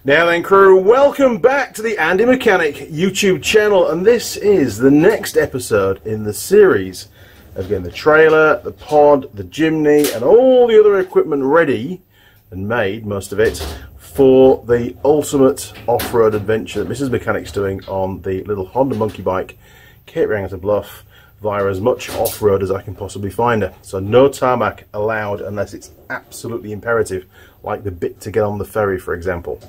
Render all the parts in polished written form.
Now then, crew, welcome back to the Andy Mechanic YouTube channel, and this is the next episode in the series of getting the trailer, the pod, the chimney and all the other equipment ready and made, most of it, for the ultimate off-road adventure that Mrs. Mechanic's doing on the little Honda monkey bike, catering at a bluff via as much off-road as I can possibly find her. So no tarmac allowed unless it's absolutely imperative, like the bit to get on the ferry, for example.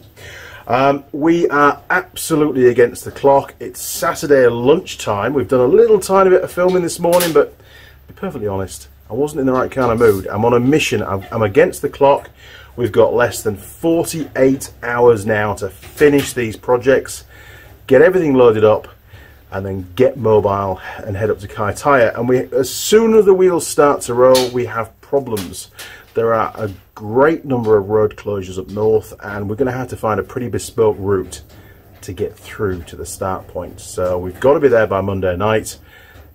We are absolutely against the clock. It's Saturday lunchtime. We've done a little tiny bit of filming this morning, but to be perfectly honest, I wasn't in the right kind of mood. I'm on a mission. I'm against the clock. We've got less than 48 hours now to finish these projects, get everything loaded up, and then get mobile and head up to Kai Tire. And as soon as the wheels start to roll, we have problems. There are a great number of road closures up north, and we're going to have to find a pretty bespoke route to get through to the start point. So we've got to be there by Monday night,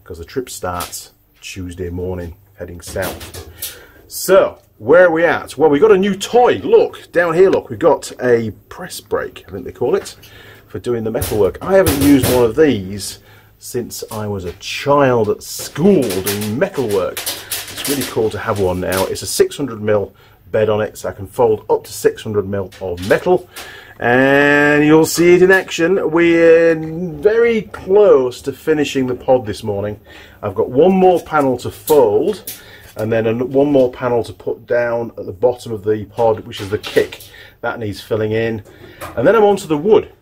because the trip starts Tuesday morning, heading south. So, where are we at? Well, we've got a new toy. Look, down here, look, we've got a press brake, I think they call it, for doing the metalwork. I haven't used one of these since I was a child at school doing metalwork. It's really cool to have one now. It's a 600mm bed on it, so I can fold up to 600mm of metal, and you'll see it in action. We're very close to finishing the pod this morning. I've got one more panel to fold, and then one more panel to put down at the bottom of the pod, which is the kick. That needs filling in, and then I'm on to the wood.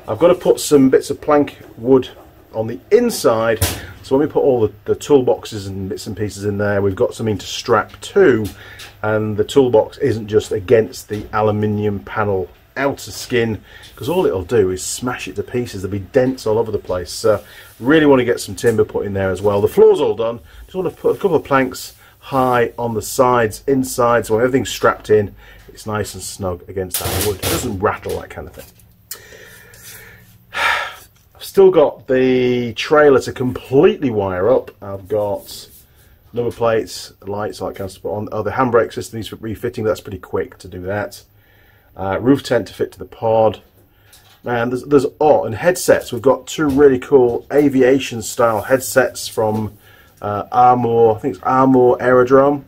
I've got to put some bits of plank wood on the inside, so when we put all the toolboxes and bits and pieces in there, we've got something to strap to, and the toolbox isn't just against the aluminium panel outer skin, because all it'll do is smash it to pieces. There'll be dents all over the place. So really want to get some timber put in there as well. The floor's all done. Just want to put a couple of planks high on the sides, inside, so when everything's strapped in, it's nice and snug against that wood. It doesn't rattle, that kind of thing. I've still got the trailer to completely wire up. I've got number plates, lights, all that kind of stuff on. Oh, the handbrake system needs refitting. That's pretty quick to do that. Roof tent to fit to the pod. And and headsets. We've got two really cool aviation style headsets from Armour. I think it's Armour Aerodrome.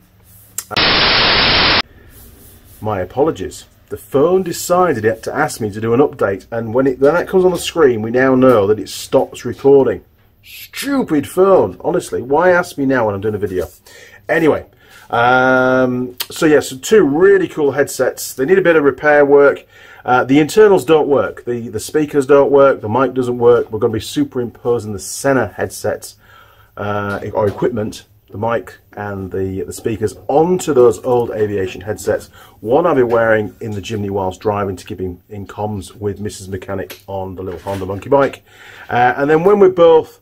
My apologies. The phone decided to ask me to do an update, and when that comes on the screen, we now know that it stops recording. Stupid phone, honestly. Why ask me now when I'm doing a video? Anyway, so two really cool headsets. They need a bit of repair work. The internals don't work. The speakers don't work. The mic doesn't work. We're going to be superimposing the Senna headsets or equipment, the mic and the speakers, onto those old aviation headsets. One I'll be wearing in the chimney whilst driving to keep in comms with Mrs. Mechanic on the little Honda monkey bike. And then when we're both,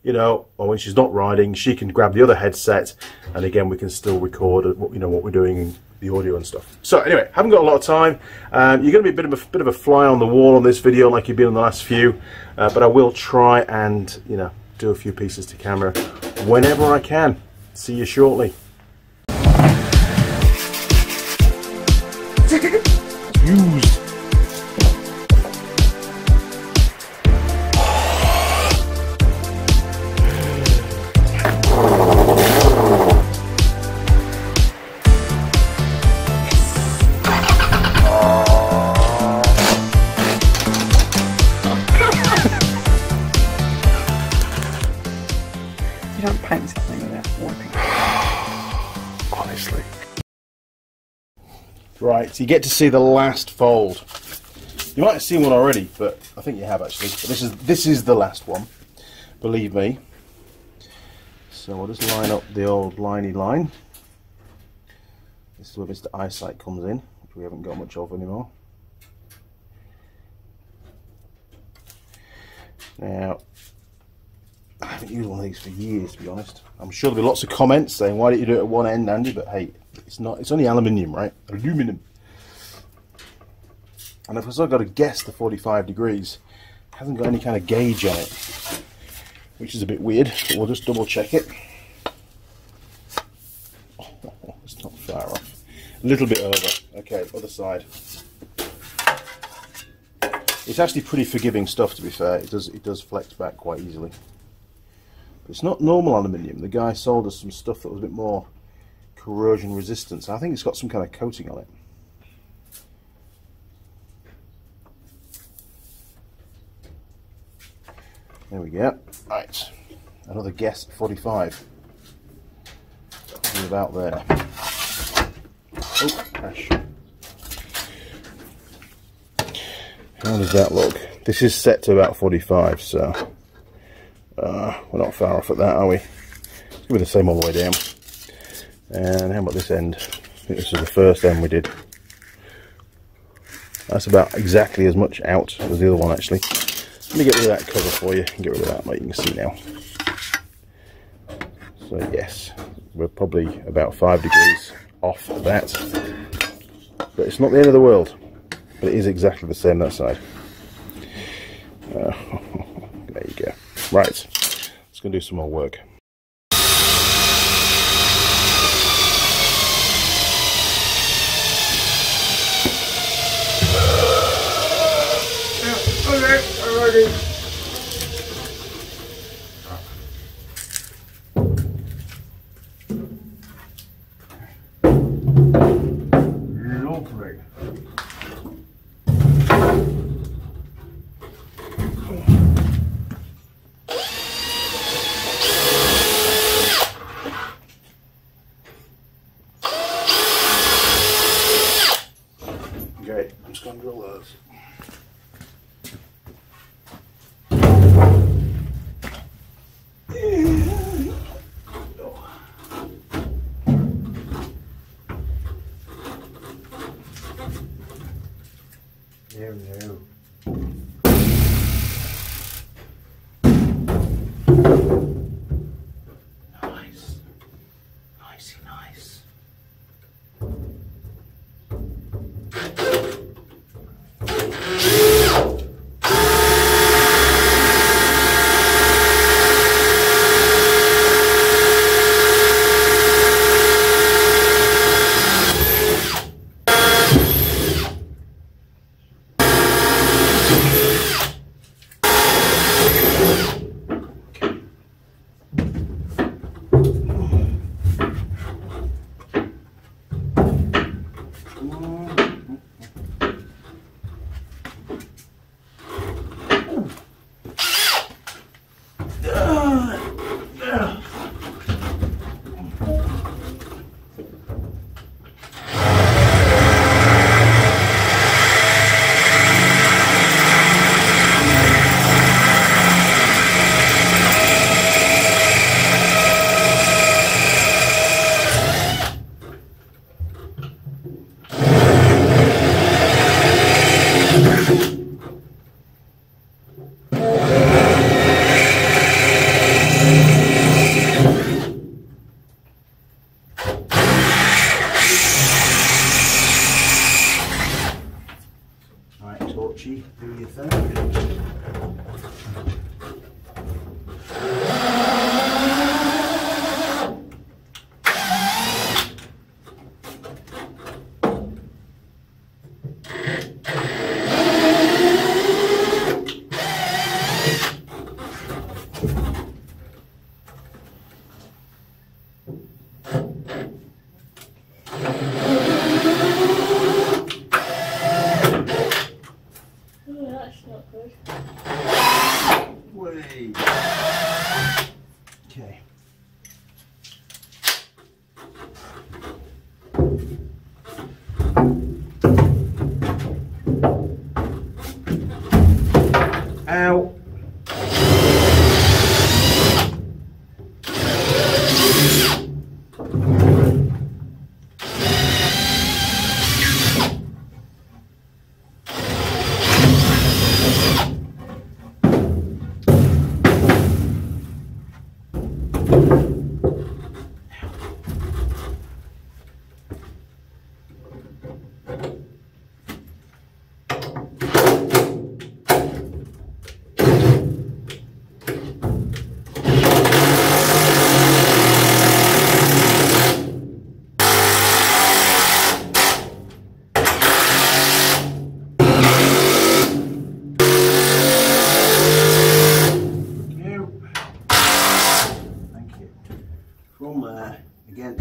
or when she's not riding, she can grab the other headset, and again we can still record what we're doing in the audio and stuff. So anyway, haven't got a lot of time. You're going to be a bit of a fly on the wall on this video, like you've been in the last few, but I will try and do a few pieces to camera whenever I can. See you shortly. Used. You don't paint something without wiping. Honestly. Right, so you get to see the last fold. You might have seen one already, but I think you have actually. But this is the last one, believe me. So we'll just line up the old liney line. This is where Mr. Eyesight comes in, which we haven't got much of anymore. Now, I haven't used one of these for years, to be honest. I'm sure there'll be lots of comments saying, why don't you do it at one end, Andy? But hey, it's only aluminium, right? Aluminum. And if I've got to guess the 45 degrees, it hasn't got any kind of gauge on it, which is a bit weird, but we'll just double check it. Oh, it's not far off. A little bit over. Okay, other side. It's actually pretty forgiving stuff, to be fair. It does flex back quite easily. But it's not normal aluminium. The guy sold us some stuff that was a bit more corrosion resistant. I think it's got some kind of coating on it. There we go. Right, another guess 45. Something about there. Oh, crash. How does that look? This is set to about 45, so we're not far off at that, are we? It's going to be the same all the way down. And how about this end? I think this is the first end we did. That's about exactly as much out as the other one, actually. Let me get rid of that cover for you and get rid of that, like you can see now. So yes, we're probably about 5 degrees off that. But it's not the end of the world. But it is exactly the same that side. There you go. Right, let's go do some more work. Alrighty. Lovely. Okay, I'm just going to drill those. No. Nice. Nicey nice. Torchy, do your thing.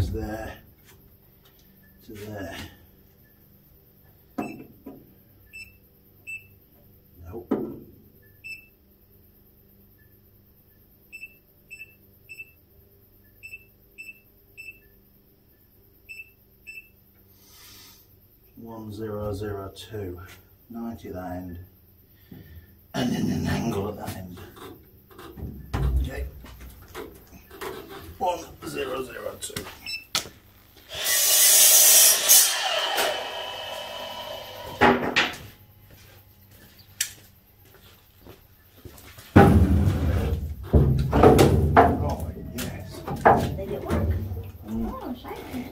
connects there to there. Nope. One 002, 90 at that end, and then an angle at that end. Okay. 1002. Oh yes. Did it work? Oh, shiny.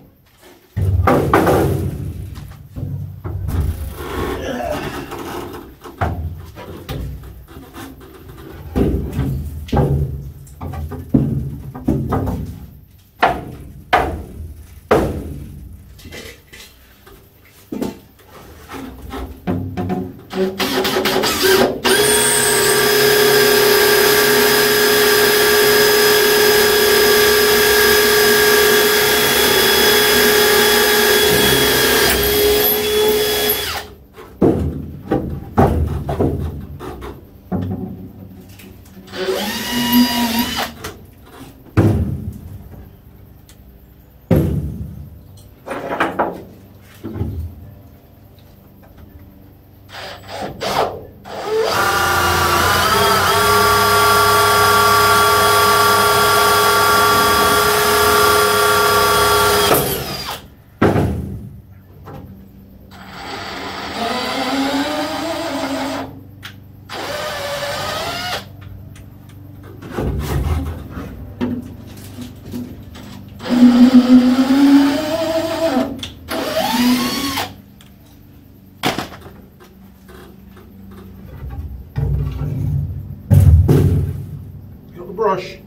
Brush.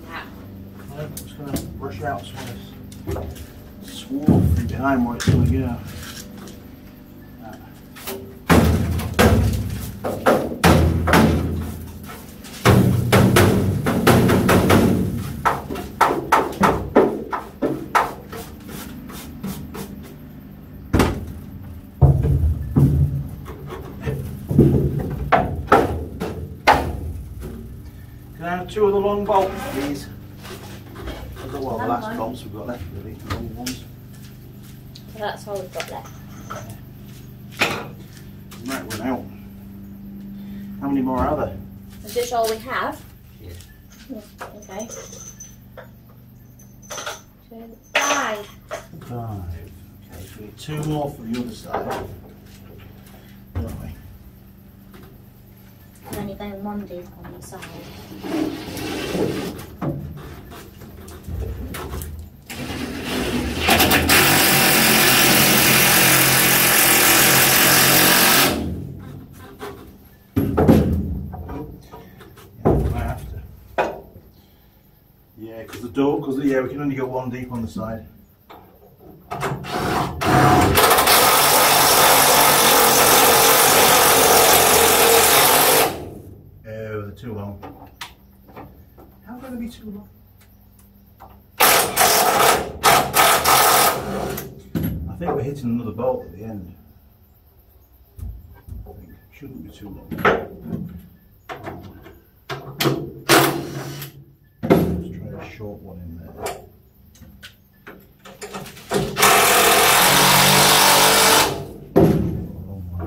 Yeah. I'm just going to brush out some of this swarf from behind where it's going to go. Can I have 2 of the long bolts, please? Well, the last bolts we've got left, really, the long ones. So that's all we've got left. Right, we're out. How many more are there? Is this all we have? Yeah. Okay. 2, 5. 5. Okay, so we need 2 more for the other side. Don't we? And then you're going 1 deep on the side. Yeah, because the door, yeah, we can only go 1 deep on the side. Oh, they're too long. How can they be too long? I think we're hitting another bolt at the end. I think it shouldn't be too long. Let's try a short one in there. Oh my.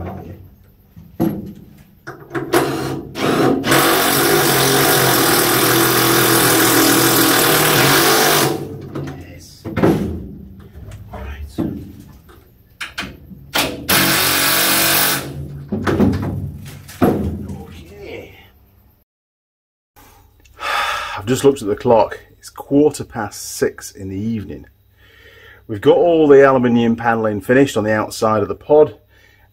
Yes. Right. Okay. I've just looked at the clock. It's 6:15 in the evening. We've got all the aluminium panelling finished on the outside of the pod,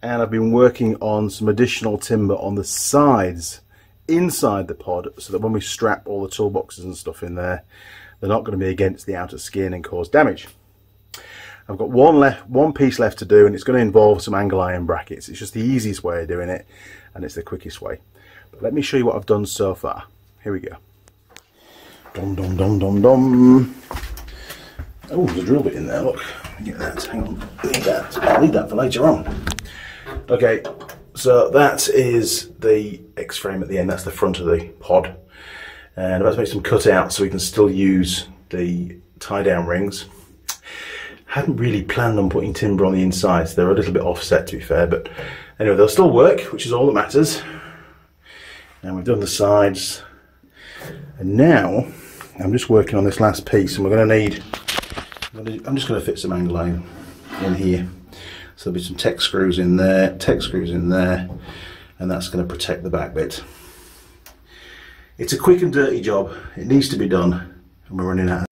and I've been working on some additional timber on the sides inside the pod so that when we strap all the toolboxes and stuff in there, they're not going to be against the outer skin and cause damage. I've got one piece left to do, and it's going to involve some angle iron brackets. It's just the easiest way of doing it, and it's the quickest way. But let me show you what I've done so far. Here we go. Dum dum dum dum dum. Oh, there's a drill bit in there, look. Get that, hang on. I'll need that for later on. Okay, so that is the X-frame at the end, that's the front of the pod. And I'm about to make some cutouts so we can still use the tie-down rings. Hadn't really planned on putting timber on the inside, so they're a little bit offset to be fair, but anyway, they'll still work, which is all that matters. And we've done the sides. And now, I'm just working on this last piece, and we're going to need, I'm just going to fit some angle iron in here. So there'll be some tech screws in there, and that's going to protect the back bit. It's a quick and dirty job. It needs to be done, and we're running out of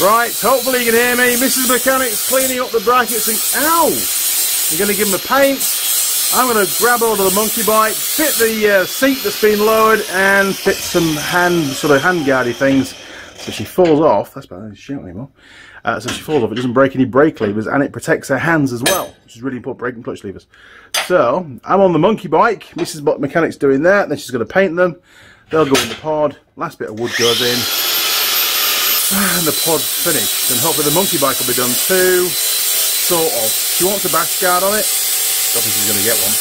Right, hopefully you can hear me. Mrs. Mechanic's cleaning up the brackets and ow! I'm going to give them a paint. I'm going to grab hold of the monkey bike, fit the seat that's been lowered, and fit some sort of hand guardy things so she falls off. That's better, she shouldn't anymore. So she falls off, it doesn't break any brake levers, and it protects her hands as well, which is really important, brake and clutch levers. So, I'm on the monkey bike, Mrs. Mechanic's doing that, then she's going to paint them. They'll go in the pod, last bit of wood goes in. And the pod's finished, and hopefully the monkey bike will be done too, sort of. She wants a bash guard on it, don't think she's going to get one.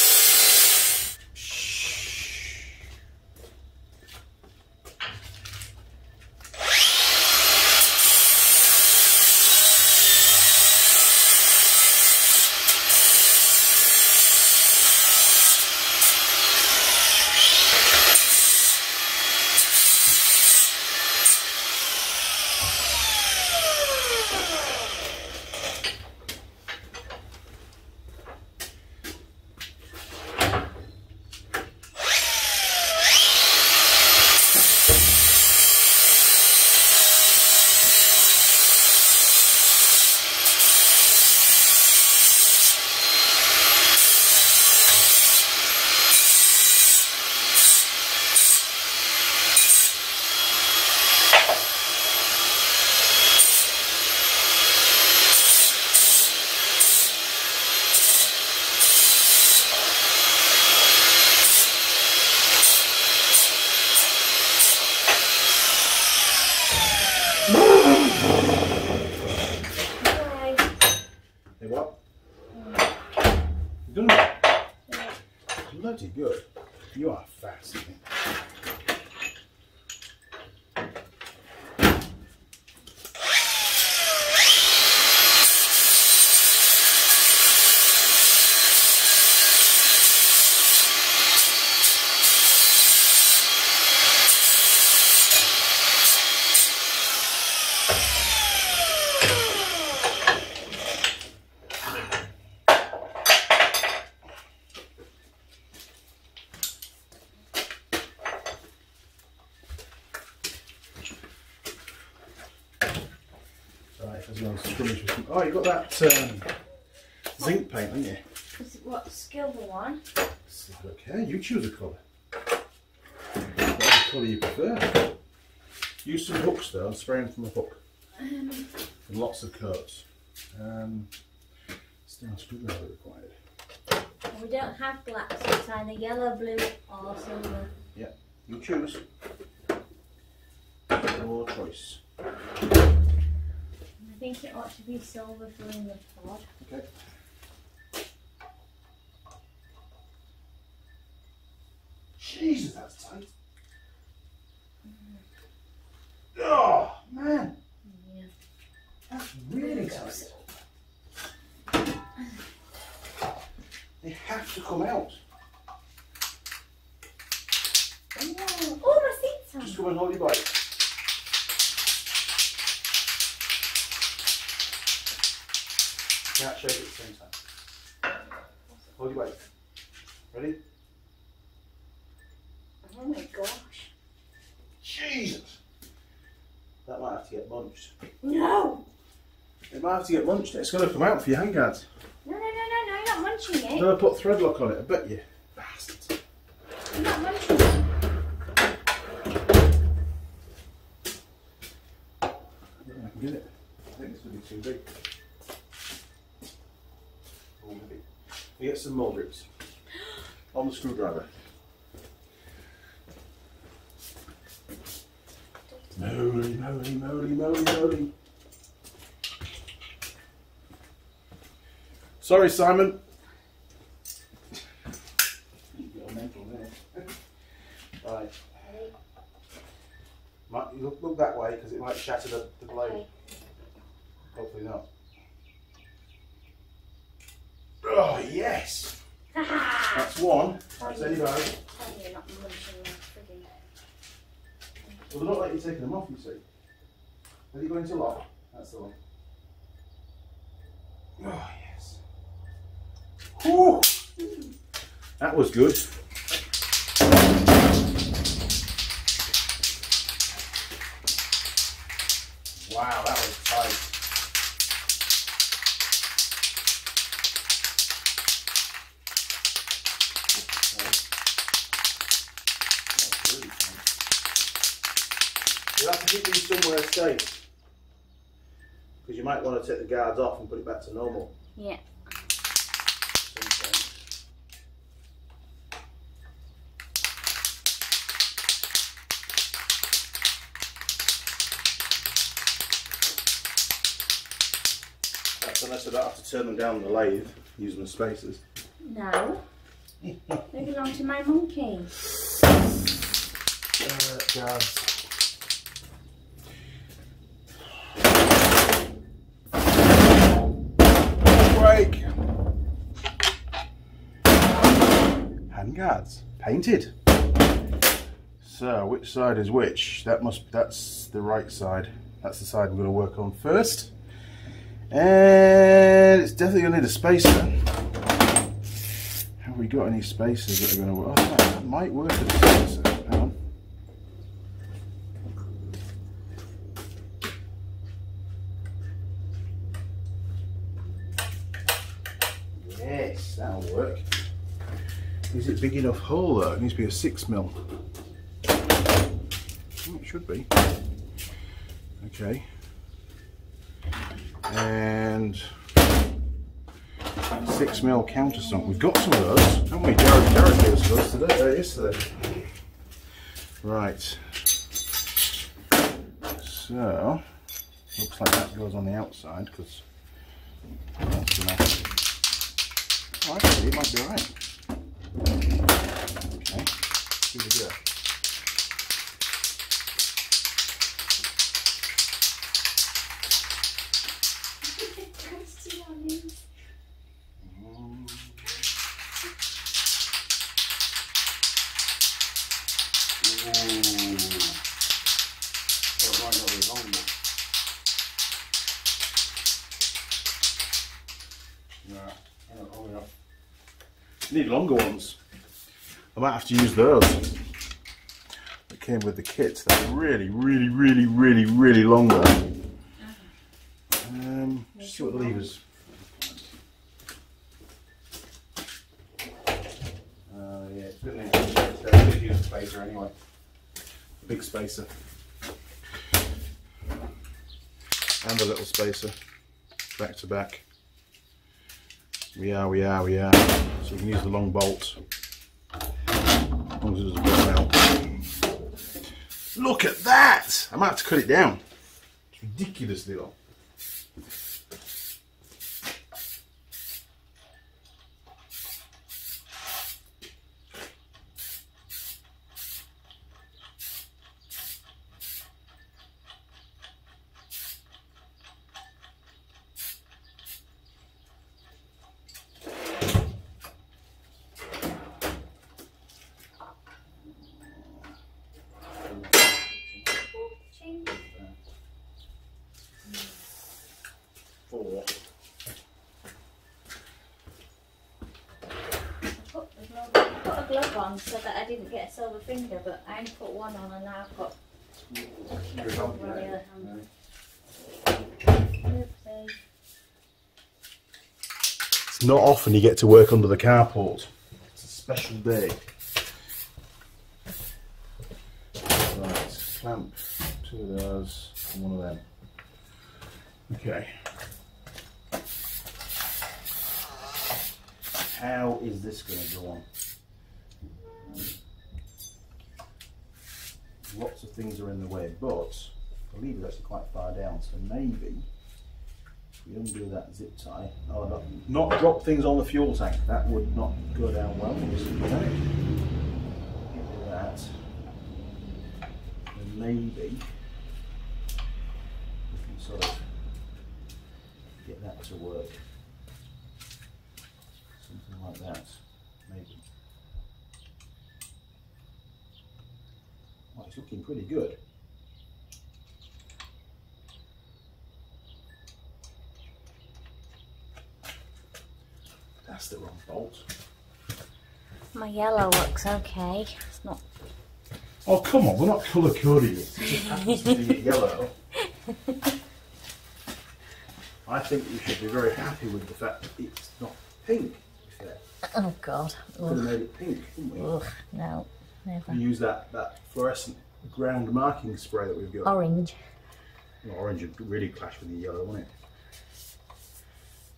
Hey, what? You done that? Yeah. Bloody good. You are fast. Oh, you got that zinc paint, haven't you? What silver one? Okay, you choose a colour. Whatever colour you prefer. Use some hooks though, spray them from a hook. And lots of coats. Steel screwdriver required. We don't have black, so it's either yellow, blue or silver. Yeah, you choose. Your choice. I think it ought to be silver for in the pod. Okay. Jesus, that's tight. Oh, man. Yeah. That's really tight. They have to come out. Oh, my seat's on. Just come and hold your bike. Can't shake it at the same time. Hold your weight. Ready? Oh my gosh. Jesus! That might have to get bunched. No! It might have to get munched. It's going to come out for your handguards. No, you're not munching it. I'm going to put thread lock on it, I bet you. Bastards. You're not munching it. I can get it. I think this would be too big. Oh, maybe. You get some more grips on the screwdriver. Moly, moly, moly, moly, moly. Sorry, Simon. You're mental there. Right. Might, look that way because it might shatter the blade. Okay. Hopefully not. Oh, yes! That's one. That's anybody. You're not munching that frigging. Well, they're not like you're taking them off, you see. Are you going to lock? That's the one. Oh, yes. Whew. That was good. Wow, that was tight. That's really tight. You'll have to keep these somewhere safe. Because you might want to take the guards off and put it back to normal. Yeah. That's unless I don't have to turn them down the lathe using the spacers. No. They belong to my monkey. Guards. Break. Handguards. Painted. So which side is which? That's the right side. That's the side we're going to work on first. And it's definitely going to need a spacer. Have we got any spacers that are going to work? Oh, that might work as a spacer. Hang on. Yes, that'll work. Is it big enough hole though? It needs to be a 6mm. Oh, it should be. Okay. And 6mm countersunk. We've got some of those, haven't we? Jared gave us those today, yesterday. Right. So, looks like that goes on the outside because that's enough. Oh, actually, it might be alright. Okay, give it a go. Need longer ones. I might have to use those that came with the kit. They're really long though. Just see what the levers. Yeah, it's good. I'm use a spacer anyway. Big spacer and a little spacer, back to back. We are. So you can use the long bolt, as long as it doesn't burn out. Look at that! I might have to cut it down. It's ridiculously long. Four. I put a glove on so that I didn't get a silver finger, but I only put one on and now I've got a silver on the other hand. Oopsie. Not often you get to work under the carport. It's a special day. Right, clamp 2 of those and 1 of them. Okay. How is this going to go on? Lots of things are in the way, but the lever is actually quite far down, so maybe if we undo that zip tie, not drop things on the fuel tank, that would not go down well. Do that, and maybe we can sort of get that to work. Something like that, maybe. Oh, it's looking pretty good. That's the wrong bolt. My yellow looks okay. It's not. Oh, come on, we're not colour coding it. It just happens to be yellow. I think you should be very happy with the fact that it's not pink. Oh God. Could have made it pink, couldn't we? Ugh, no, never. We use that fluorescent ground marking spray that we've got. Orange. Well, orange would really clash with the yellow, wouldn't it?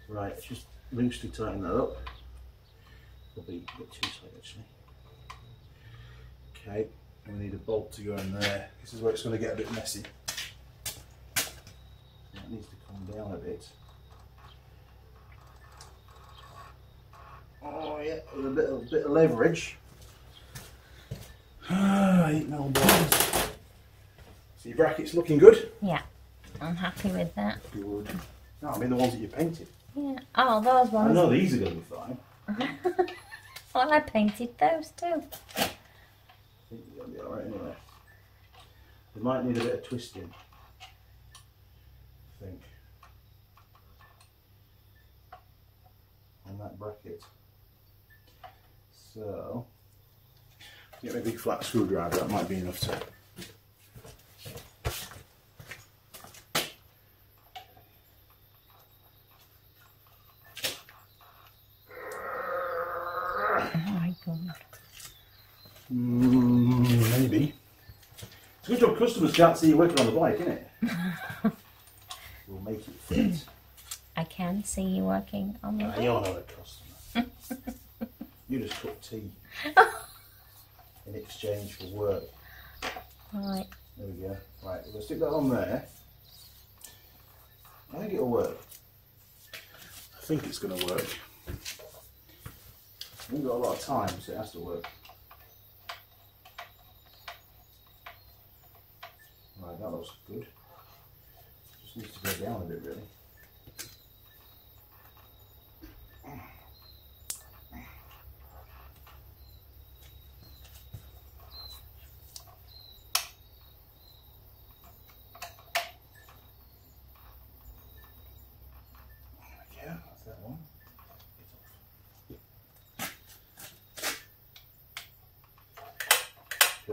Right, let's just loosely tighten that up. Probably a bit too tight actually. Okay, and we need a bolt to go in there. This is where it's going to get a bit messy. That needs to come down a bit. Oh yeah, with a bit of leverage. 8mm bolts. So your bracket's looking good? Yeah, I'm happy with that. Good. No, I mean the ones that you painted. Yeah. Oh, those ones. I know these are going to be fine. Well, I painted those too. I think they're going to be alright anyway. They might need a bit of twisting, I think, on that bracket. So, get me a big flat screwdriver, that might be enough to. Oh my God. Maybe. It's a good job customers can't see you working on the bike, isn't it? We'll make it fit. I can see you working on the bike. You're not a customer. You just cook tea in exchange for work. Right. There we go. Right, we're going to stick that on there. I think it'll work. I think it's going to work. We haven't got a lot of time, so it has to work. Right, that looks good. Just needs to go down a bit, really. Yeah, that's that one.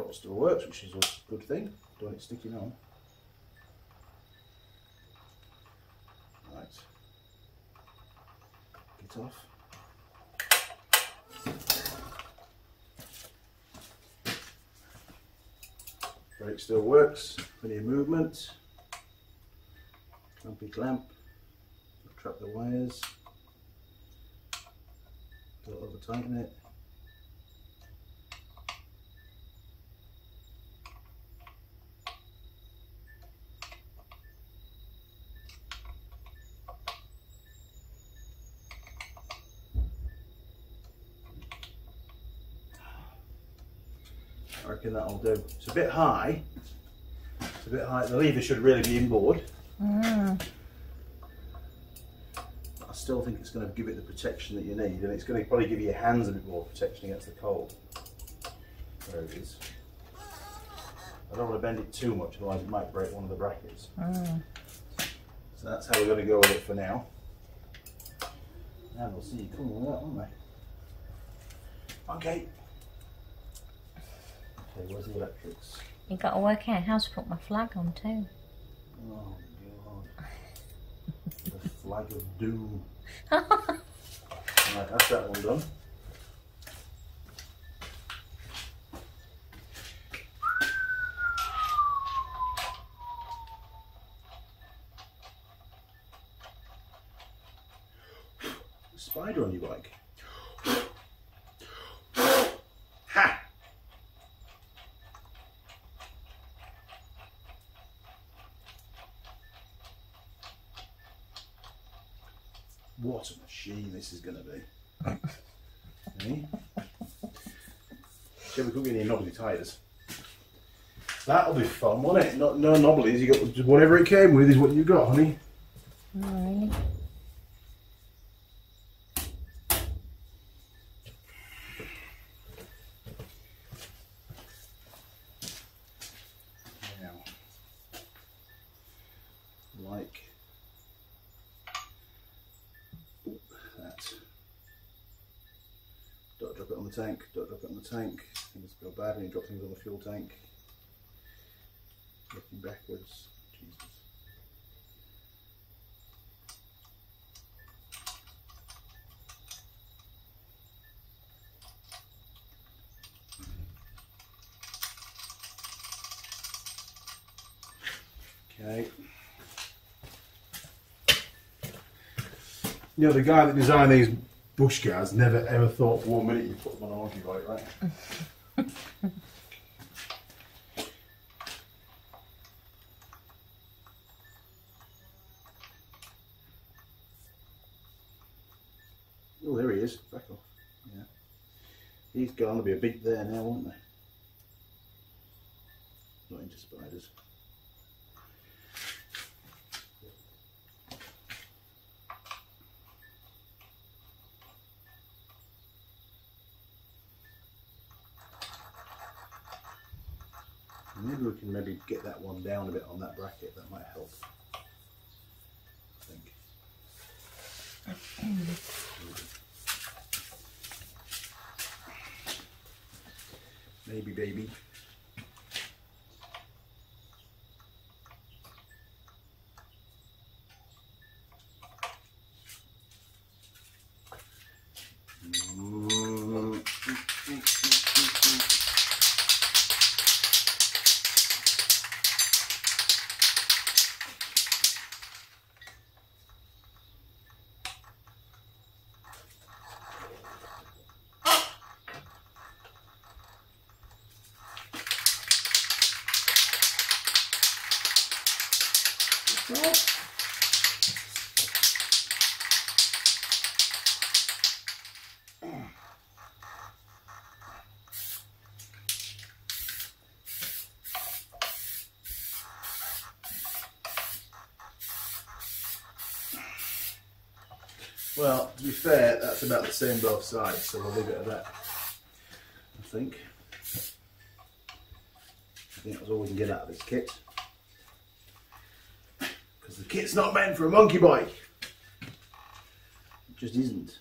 It still works, which is a good thing. Don't want it sticking on. Right. Get off. Brake still works. Plenty of movement. Clampy clamp. Trap the wires. Don't over tighten it. I reckon that'll do. It's a bit high. It's a bit high. The lever should really be inboard. I still think it's going to give it the protection that you need, and it's going to probably give your hands a bit more protection against the cold. There it is. I don't want to bend it too much, otherwise it might break one of the brackets. So that's how we're going to go with it for now. And we'll see you coming with that, won't we? Okay. Okay, where's the electrics? You got to work out how to put my flag on too. Oh God. The flag of doom. Right, that's that one done. Spider on your bike. Ha! What a machine this is going to be. Hey? Shall we cook any knobbly tires? That'll be fun, won't it? No knobblies, you got whatever it came with is what you got, honey. Alright. Like that. Don't drop it on the tank, don't drop it on the tank. Things go bad when you drop things on the fuel tank. Looking backwards. Jesus. Okay. You know, the guy that designed these bush cars never ever thought for 1 minute you'd put them on a hockey bike, right? Oh, there he is. Back off. Yeah. He's gone to be a bit there now, won't they? Not into spiders. Maybe we can get that one down a bit on that bracket. That might help. I think. Maybe, baby. Well, to be fair, that's about the same both sides, so we'll leave it at that. I think that's all we can get out of this kit. Because the kit's not meant for a monkey bike. It just isn't.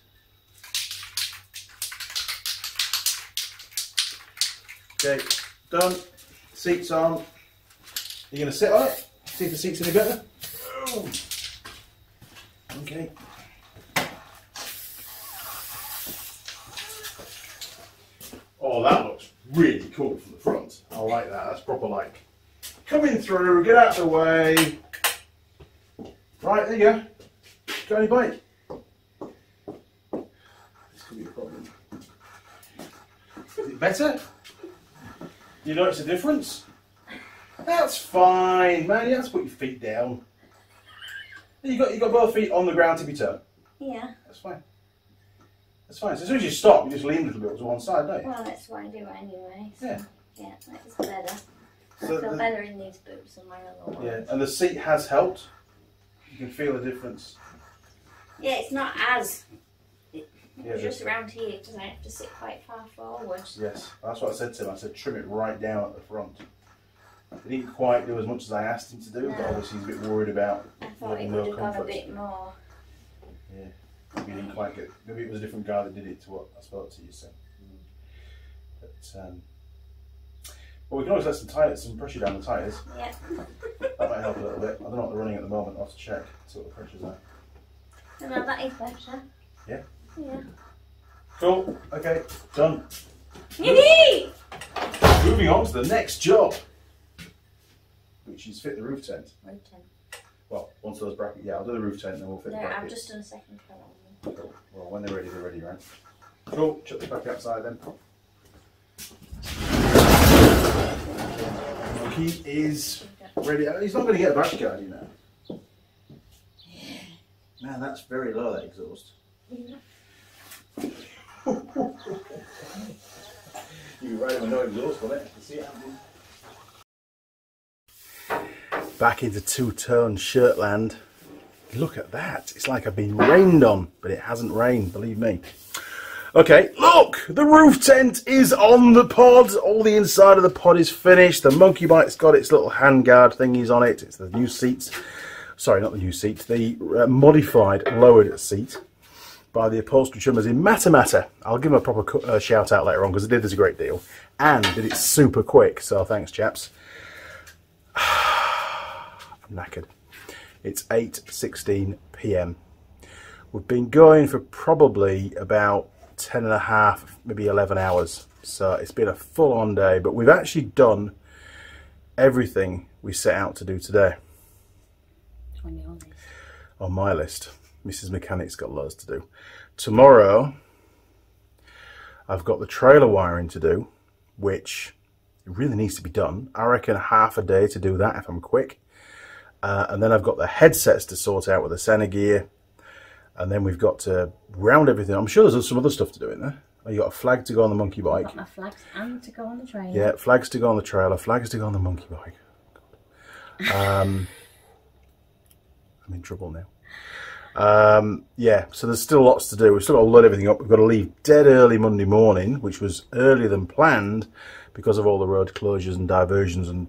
Okay, done. Seats on. You're going to sit on it? See if the seat's any better? Oh. Okay. Oh, that looks really cool from the front. I like that. That's proper like coming through, get out of the way. Right, there you go. Got any bite? This could be a problem. Is it better? You notice a difference? That's fine, man. You have to put your feet down. You got both feet on the ground, tippy toe. Yeah. That's fine. That's fine. So as soon as you stop, you just lean a little bit to one side, don't you? Well, that's what I do anyway. So Yeah. Yeah, that's better. So I feel better in these boots than my other ones. Yeah, and the seat has helped. You can feel the difference. Yeah, it's not as. Yeah, Just around here because I have to sit quite far forward. Yes, that's what I said to him. I said trim it right down at the front. He didn't quite do as much as I asked him to do, but obviously he's a bit worried about. I thought it would have gone a bit more. Yeah, maybe he didn't quite get. Maybe it was a different guy that did it to what I spoke to you. So, but well, we can always let some pressure down the tyres. Yeah. That might help a little bit. I don't know what they're running at the moment. I'll have to check, see what the pressures are. No, that is better. Yeah. Yeah. Cool. Okay, done. Yippee! Moving on to the next job, which is fit the roof tent. Roof tent. Well, once those brackets, yeah, I'll do the roof tent and then we'll fit the No, brackets. I've just done a second colour on them. Cool. Well, when they're ready, right? Cool, chuck this back outside then. He is ready. He's not going to get a bash guard, you know. Man, that's very low, that exhaust. You're right with no exhaust on it. See it happening. Back into two-tone shirt land. Look at that. It's like I've been rained on, but it hasn't rained, believe me. Okay, look! The roof tent is on the pod. All the inside of the pod is finished. The monkey bike's got its little handguard thingies on it. It's the new seats. Sorry, not the new seat. The modified lowered seat by the upholstery trimmers in Matamata. I'll give them a proper shout out later on because they did this a great deal. And did it super quick. So thanks, chaps. I'm knackered. It's 8:16 p.m. We've been going for probably about 10 and a half, maybe 11 hours. So it's been a full-on day, but we've actually done everything we set out to do today. On your list. On my list. Mrs. Mechanic's got loads to do. Tomorrow, I've got the trailer wiring to do, which really needs to be done. I reckon half a day to do that if I'm quick. And then I've got the headsets to sort out with the center gear. And then we've got to round everything. I'm sure there's some other stuff to do in there. Oh, you got a flag to go on the monkey bike. I've got my flags and to go on the trailer. Yeah, flags to go on the trailer, flags to go on the monkey bike. I'm in trouble now. Yeah, so there's still lots to do. We've still got to load everything up. We've got to leave dead early Monday morning, which was earlier than planned because of all the road closures and diversions. And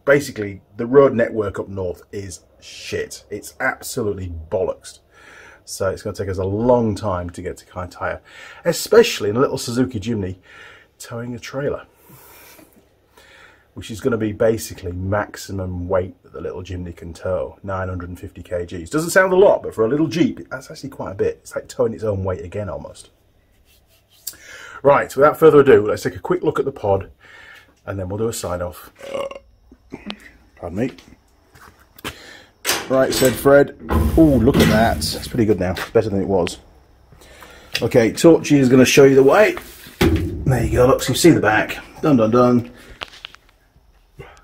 basically, the road network up north is shit. It's absolutely bollocks. So it's going to take us a long time to get to Kaitaia, especially in a little Suzuki Jimny towing a trailer, which is going to be basically maximum weight that the little Jimny can tow, 950 kgs. Doesn't sound a lot, but for a little Jeep, that's actually quite a bit. It's like towing its own weight again, almost. Right, without further ado, let's take a quick look at the pod, and then we'll do a sign-off. Pardon me. Right, said Fred. Oh, look at that. It's pretty good now. It's better than it was. Okay, Torchy is going to show you the way. There you go. Look, so you see the back. Done, done, done.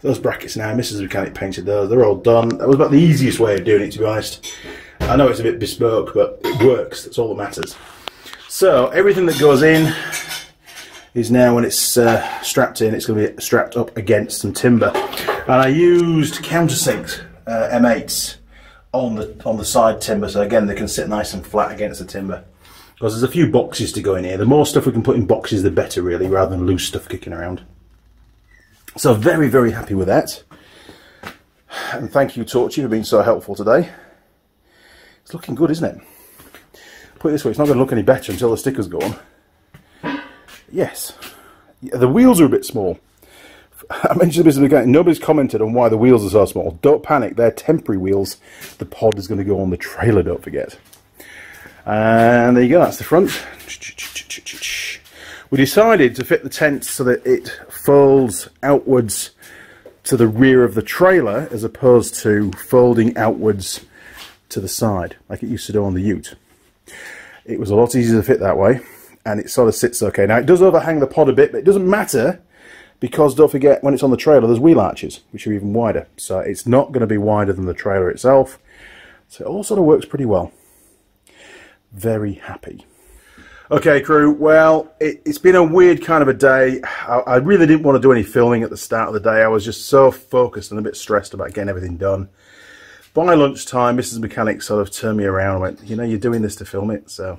Those brackets now, Mrs. Mechanic painted those. They're all done. That was about the easiest way of doing it, to be honest. I know it's a bit bespoke, but it works. That's all that matters. So, everything that goes in is now, when it's strapped in, it's going to be strapped up against some timber. And I used countersinks. M8s on the side timber, so again they can sit nice and flat against the timber, because there's a few boxes to go in here. The more stuff we can put in boxes the better, really, rather than loose stuff kicking around. So very, very happy with that, and thank you, Torchy, for being so helpful today. It's looking good, isn't it? Put it this way, it's not going to look any better until the stickers go on. Yes, the wheels are a bit small. I mentioned this again. Nobody's commented on why the wheels are so small. Don't panic, they're temporary wheels. The pod is going to go on the trailer, don't forget. And there you go, that's the front. We decided to fit the tent so that it folds outwards to the rear of the trailer, as opposed to folding outwards to the side, like it used to do on the ute. It was a lot easier to fit that way, and it sort of sits okay. Now, it does overhang the pod a bit, but it doesn't matter, because don't forget, when it's on the trailer, there's wheel arches, which are even wider. So it's not going to be wider than the trailer itself. So it all sort of works pretty well. Very happy. Okay, crew, well, it's been a weird kind of a day. I really didn't want to do any filming at the start of the day. I was just so focused and a bit stressed about getting everything done. By lunchtime, Mrs. Mechanic sort of turned me around and went, you know, you're doing this to film it, so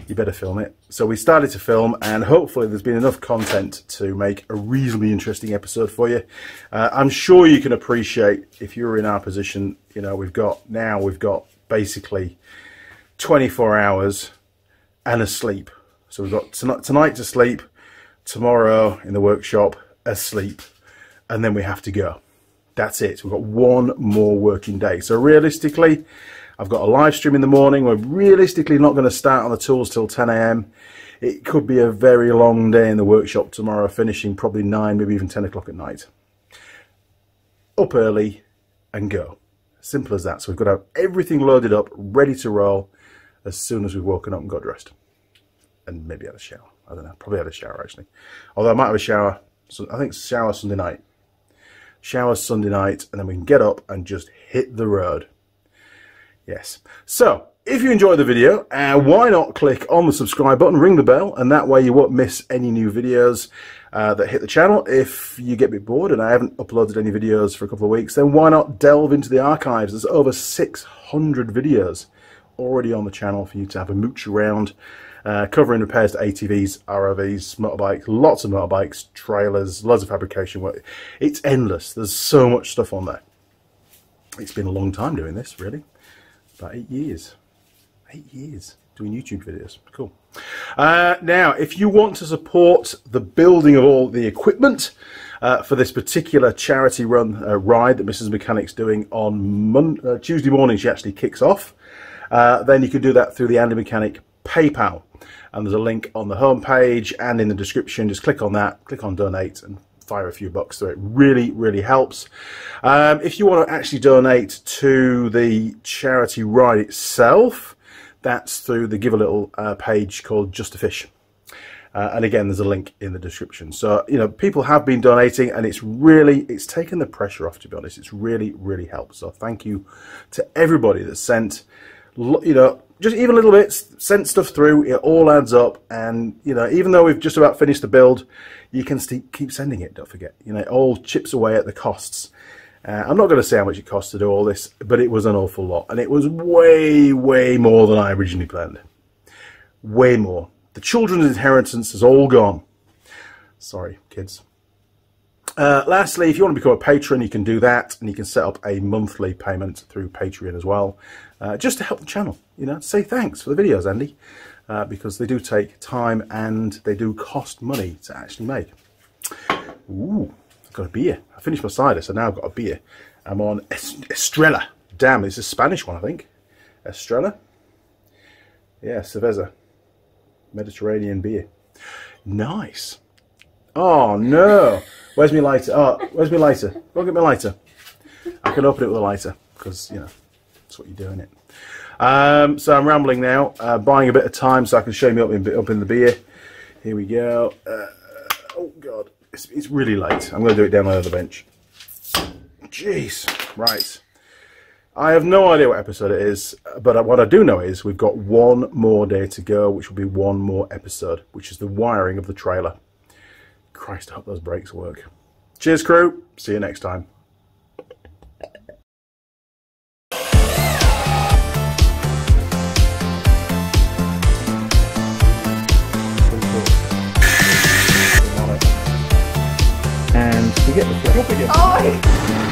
you better film it. So we started to film, and hopefully there's been enough content to make a reasonably interesting episode for you. I'm sure you can appreciate, if you're in our position, you know, we've got basically 24 hours and a sleep. So we've got tonight to sleep, tomorrow in the workshop, asleep, and then we have to go. That's it. We've got one more working day. So realistically, I've got a live stream in the morning. We're realistically not going to start on the tools till 10 AM. It could be a very long day in the workshop tomorrow, finishing probably 9, maybe even 10 o'clock at night. Up early and go. Simple as that. So we've got to have everything loaded up, ready to roll as soon as we've woken up and got dressed. And maybe had a shower. I don't know. Probably had a shower, actually. Although I might have a shower. So I think shower Sunday night. Shower Sunday night, and then we can get up and just hit the road. Yes. So, if you enjoyed the video, why not click on the subscribe button, ring the bell, and that way you won't miss any new videos that hit the channel. If you get a bit bored and I haven't uploaded any videos for a couple of weeks, then why not delve into the archives? There's over 600 videos already on the channel for you to have a mooch around, covering repairs to ATVs, ROVs, motorbikes, lots of motorbikes, trailers, loads of fabrication work. It's endless. There's so much stuff on there. It's been a long time doing this, really. About 8 years. 8 years doing YouTube videos. Cool. Now, if you want to support the building of all the equipment for this particular charity run ride that Mrs. Mechanic's doing on Tuesday morning, she actually kicks off, then you can do that through the Andy Mechanic PayPal. And there's a link on the home page and in the description. Just click on that, click on donate, and fire a few bucks through it. Really, really helps. If you want to actually donate to the charity ride itself, that's through the Give a Little page called Just a Fish. And again, there's a link in the description. So, you know, people have been donating, and it's taken the pressure off, to be honest. It's really, really helped. So thank you to everybody that sent, you know, just even little bits, sent stuff through. It all adds up, and you know, even though we've just about finished the build, you can keep sending it. Don't forget, you know, it all chips away at the costs. I'm not going to say how much it cost to do all this, but it was an awful lot, and it was way, way more than I originally planned. Way more. The children's inheritance is all gone. Sorry, kids. Lastly, if you want to become a patron, you can do that, and you can set up a monthly payment through Patreon as well, just to help the channel, you know, to say thanks for the videos, Andy, because they do take time and they do cost money to actually make. Ooh, I've got a beer. I finished my cider, so now I've got a beer. I'm on Estrella. Damn, it's a Spanish one, I think. Estrella? Yeah, cerveza. Mediterranean beer. Nice. Oh, no. Where's my lighter? Oh, where's my lighter? Go get my lighter. I can open it with a lighter because, you know, that's what you do, innit? So I'm rambling now, buying a bit of time so I can show me up in the beer. Here we go. Oh, God. It's really late. I'm going to do it down my other bench. Jeez. Right. I have no idea what episode it is, but what I do know is we've got one more day to go, which will be one more episode, which is the wiring of the trailer. Christ, I hope those brakes work. Cheers, crew. See you next time. And we get the flip again. Oh.